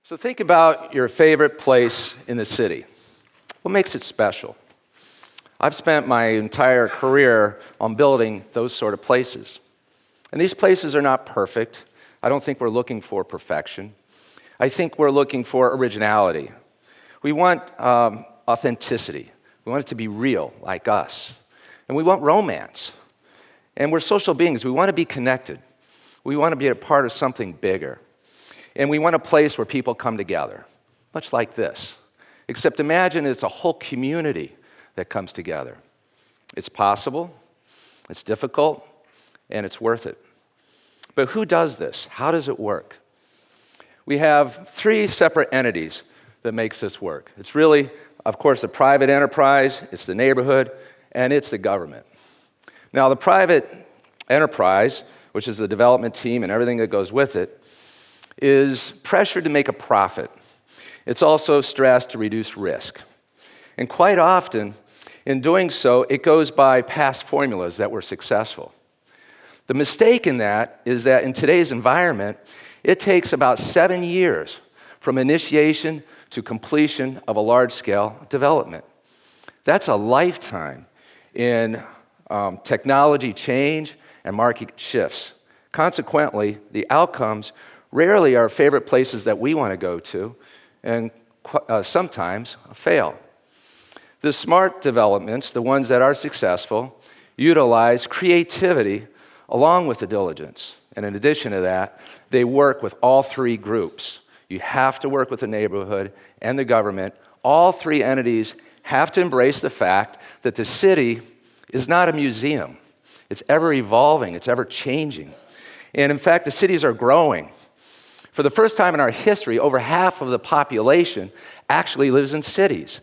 So think about your favorite place in the city. What makes it special? I've spent my entire career on building those sort of places. And these places are not perfect. I don't think we're looking for perfection. I think we're looking for originality. We want authenticity. We want it to be real, like us. And we want romance. And we're social beings. We want to be connected. We want to be a part of something bigger. And we want a place where people come together, much like this. Except imagine it's a whole community that comes together. It's possible, it's difficult, and it's worth it. But who does this? How does it work? We have three separate entities that makes this work. It's really, of course, the private enterprise, it's the neighborhood, and it's the government. Now, the private enterprise, which is the development team and everything that goes with it, is pressured to make a profit. It's also stressed to reduce risk. And quite often, in doing so, it goes by past formulas that were successful. The mistake in that is that in today's environment, it takes about 7 years from initiation to completion of a large-scale development. That's a lifetime in technology change and market shifts. Consequently, the outcomes rarely are favorite places that we want to go to, and sometimes fail. The smart developments, the ones that are successful, utilize creativity along with the diligence. And in addition to that, they work with all three groups. You have to work with the neighborhood and the government. All three entities have to embrace the fact that the city is not a museum. It's ever evolving, it's ever changing. And in fact, the cities are growing. For the first time in our history, over half of the population actually lives in cities.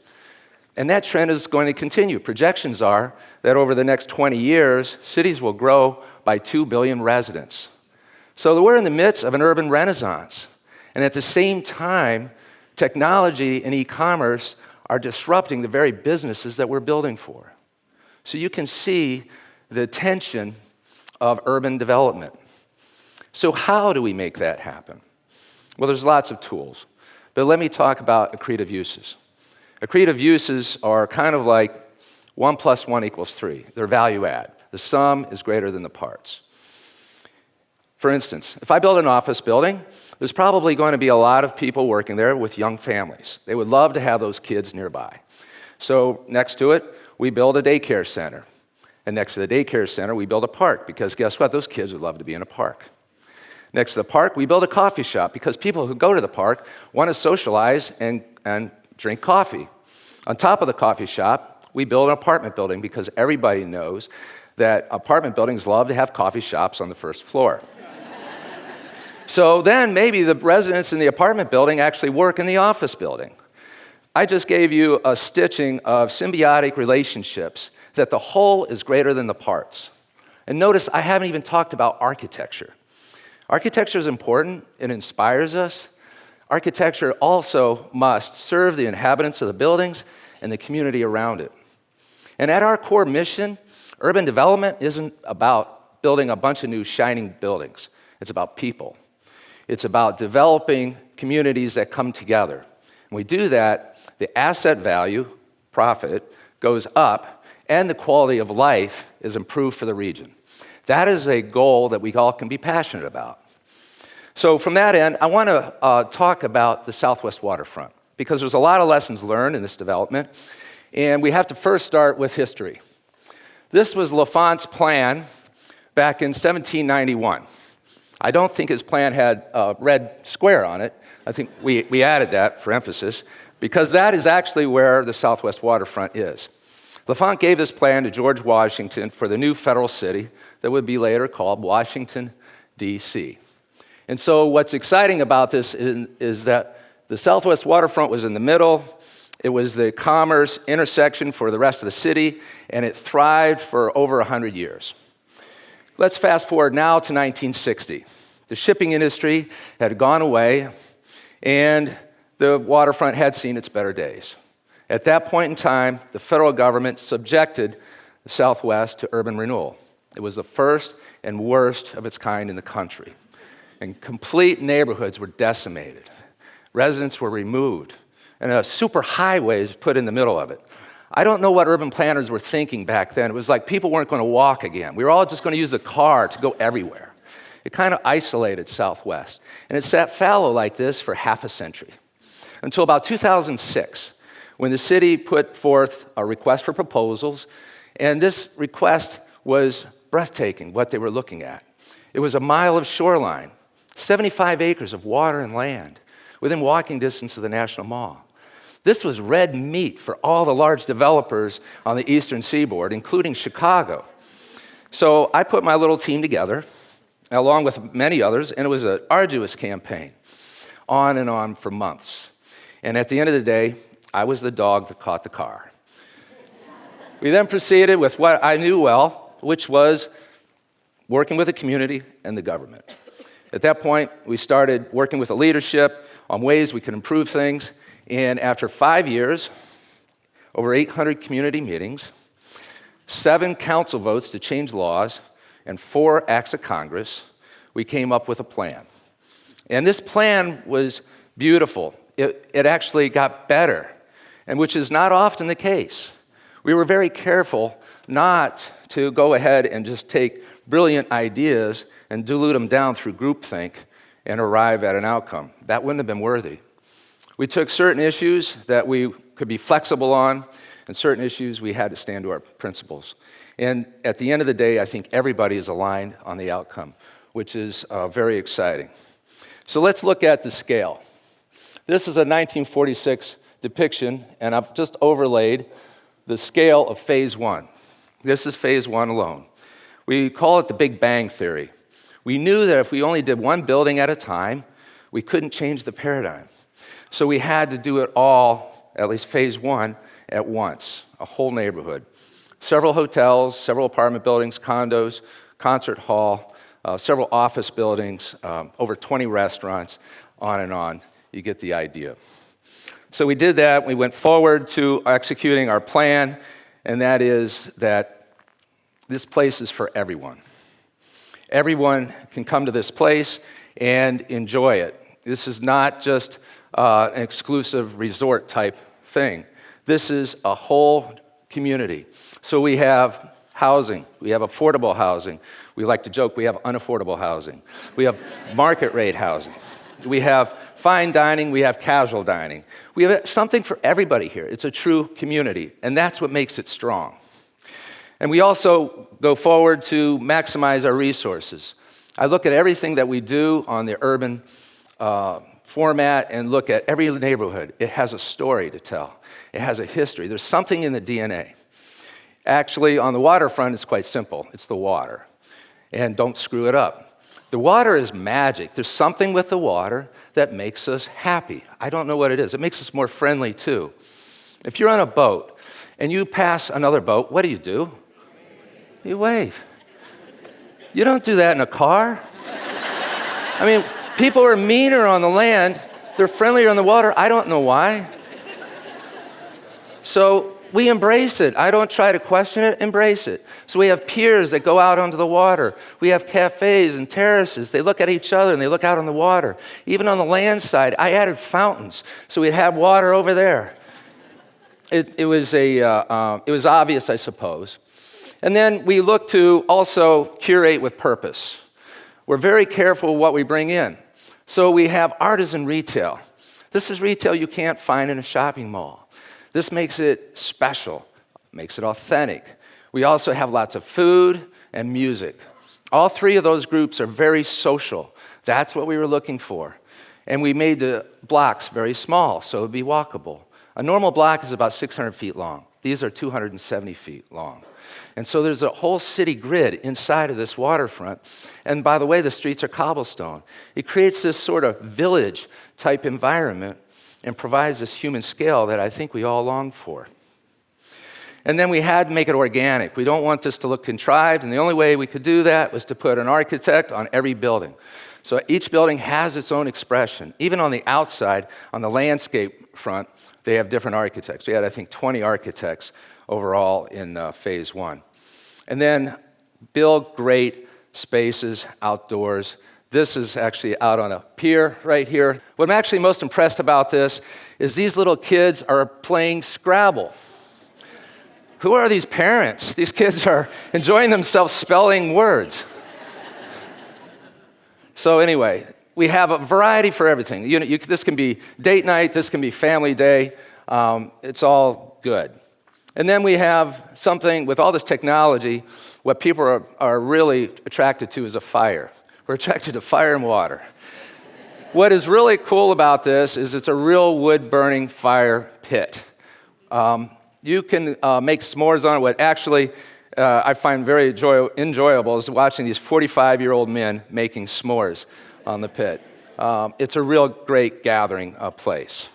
And that trend is going to continue. Projections are that over the next 20 years, cities will grow by 2 billion residents. So we're in the midst of an urban renaissance. And at the same time, technology and e-commerce are disrupting the very businesses that we're building for. So you can see the tension of urban development. So how do we make that happen? Well, there's lots of tools, but let me talk about accretive uses. Accretive uses are kind of like 1 + 1 = 3. They're value add. The sum is greater than the parts. For instance, if I build an office building, there's probably going to be a lot of people working there with young families. They would love to have those kids nearby. So next to it, we build a daycare center. And next to the daycare center, we build a park, because guess what? Those kids would love to be in a park. Next to the park, we build a coffee shop, because people who go to the park want to socialize and drink coffee. On top of the coffee shop, we build an apartment building, because everybody knows that apartment buildings love to have coffee shops on the first floor. So then maybe the residents in the apartment building actually work in the office building. I just gave you a stitching of symbiotic relationships that the whole is greater than the parts. And notice I haven't even talked about architecture. Architecture is important. It inspires us. Architecture also must serve the inhabitants of the buildings and the community around it. And at our core mission, urban development isn't about building a bunch of new shining buildings. It's about people. It's about developing communities that come together. When we do that, the asset value, profit, goes up, and the quality of life is improved for the region. That is a goal that we all can be passionate about. So from that end, I want to talk about the Southwest Waterfront, because there's a lot of lessons learned in this development, and we have to first start with history. This was L'Enfant's plan back in 1791. I don't think his plan had a red square on it. I think we added that for emphasis, because that is actually where the Southwest Waterfront is. L'Enfant gave this plan to George Washington for the new federal city that would be later called Washington, D.C. And so what's exciting about this is that the Southwest Waterfront was in the middle. It was the commerce intersection for the rest of the city, and it thrived for over 100 years. Let's fast forward now to 1960. The shipping industry had gone away, and the waterfront had seen its better days. At that point in time, the federal government subjected the Southwest to urban renewal. It was the first and worst of its kind in the country. And complete neighborhoods were decimated. Residents were removed, and a super highway was put in the middle of it. I don't know what urban planners were thinking back then. It was like people weren't going to walk again. We were all just going to use a car to go everywhere. It kind of isolated Southwest. And it sat fallow like this for half a century, until about 2006, when the city put forth a request for proposals, and this request was breathtaking, what they were looking at. It was a mile of shoreline, 75 acres of water and land, within walking distance of the National Mall. This was red meat for all the large developers on the eastern seaboard, including Chicago. So I put my little team together, along with many others, and it was an arduous campaign, on and on for months. And at the end of the day, I was the dog that caught the car. We then proceeded with what I knew well, which was working with the community and the government. At that point, we started working with the leadership on ways we could improve things. And after 5 years, over 800 community meetings, 7 council votes to change laws, and 4 acts of Congress, we came up with a plan. And this plan was beautiful. It actually got better, and which is not often the case. We were very careful not to go ahead and just take brilliant ideas and dilute them down through groupthink and arrive at an outcome. That wouldn't have been worthy. We took certain issues that we could be flexible on, and certain issues we had to stand to our principles. And at the end of the day, I think everybody is aligned on the outcome, which is very exciting. So let's look at the scale. This is a 1946 depiction, and I've just overlaid the scale of Phase 1. This is Phase 1 alone. We call it the Big Bang Theory. We knew that if we only did one building at a time, we couldn't change the paradigm. So we had to do it all, at least Phase 1, at once, a whole neighborhood. Several hotels, several apartment buildings, condos, concert hall, several office buildings, over 20 restaurants, on and on. You get the idea. So we did that. We went forward to executing our plan, and that is that this place is for everyone. Everyone can come to this place and enjoy it. This is not just an exclusive resort type thing. This is a whole community. So we have housing, we have affordable housing. We like to joke we have unaffordable housing. We have market rate housing. We have fine dining, we have casual dining. We have something for everybody here. It's a true community, and that's what makes it strong. And we also go forward to maximize our resources. I look at everything that we do on the urban format and look at every neighborhood. It has a story to tell. It has a history. There's something in the DNA. Actually, on the waterfront, it's quite simple. It's the water. And don't screw it up. The water is magic. There's something with the water that makes us happy. I don't know what it is. It makes us more friendly, too. If you're on a boat and you pass another boat, what do? You wave. You don't do that in a car. I mean, people are meaner on the land. They're friendlier on the water. I don't know why. So we embrace it. I don't try to question it, embrace it. So we have piers that go out onto the water. We have cafes and terraces. They look at each other and they look out on the water. Even on the land side, I added fountains so we'd have water over there. It was obvious, I suppose. And then we look to also curate with purpose. We're very careful what we bring in. So we have artisan retail. This is retail you can't find in a shopping mall. This makes it special, makes it authentic. We also have lots of food and music. All three of those groups are very social. That's what we were looking for. And we made the blocks very small, so it would be walkable. A normal block is about 600 feet long. These are 270 feet long. And so there's a whole city grid inside of this waterfront. And by the way, the streets are cobblestone. It creates this sort of village-type environment and provides this human scale that I think we all long for. And then we had to make it organic. We don't want this to look contrived, and the only way we could do that was to put an architect on every building. So each building has its own expression. Even on the outside, on the landscape front, they have different architects. We had, I think, 20 architects overall in Phase 1. And then build great spaces outdoors This is actually out on a pier right here. What I'm actually most impressed about this is these little kids are playing Scrabble. Who are these parents? These kids are enjoying themselves spelling words. So anyway, we have a variety for everything. This can be date night, this can be family day. It's all good. And then we have something, with all this technology, what people are really attracted to is a fire. We're attracted to fire and water. What is really cool about this is it's a real wood-burning fire pit. You can make s'mores on it. What actually I find very enjoyable is watching these 45-year-old men making s'mores on the pit. It's a real great gathering place.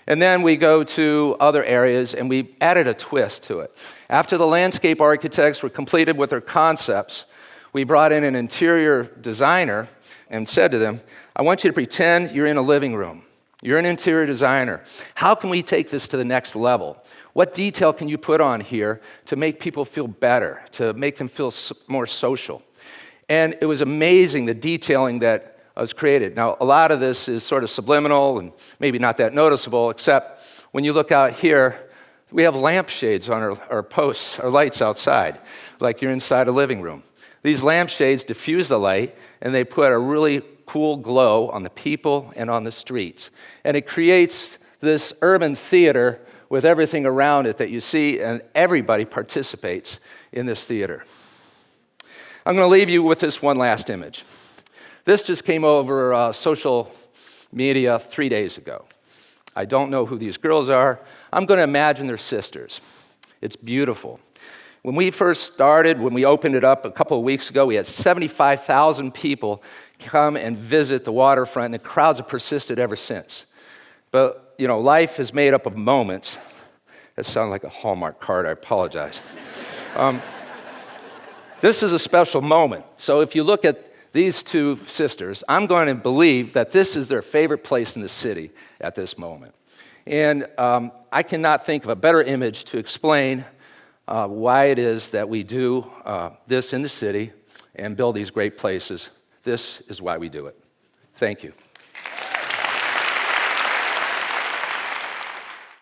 And then we go to other areas, and we added a twist to it. After the landscape architects were completed with their concepts, we brought in an interior designer and said to them, I want you to pretend you're in a living room. You're an interior designer. How can we take this to the next level? What detail can you put on here to make people feel better, to make them feel more social? And it was amazing, the detailing that was created. Now, a lot of this is sort of subliminal and maybe not that noticeable, except when you look out here, we have lampshades on our posts, our lights outside, like you're inside a living room. These lampshades diffuse the light, and they put a really cool glow on the people and on the streets. And it creates this urban theater with everything around it that you see, and everybody participates in this theater. I'm going to leave you with this one last image. This just came over social media 3 days ago. I don't know who these girls are. I'm going to imagine they're sisters. It's beautiful. When we first started, when we opened it up a couple of weeks ago, we had 75,000 people come and visit the waterfront, and the crowds have persisted ever since. But, life is made up of moments. That sounds like a Hallmark card, I apologize. This is a special moment. So if you look at these two sisters, I'm going to believe that this is their favorite place in the city at this moment. And I cannot think of a better image to explain why it is that we do this in the city and build these great places. This is why we do it. Thank you.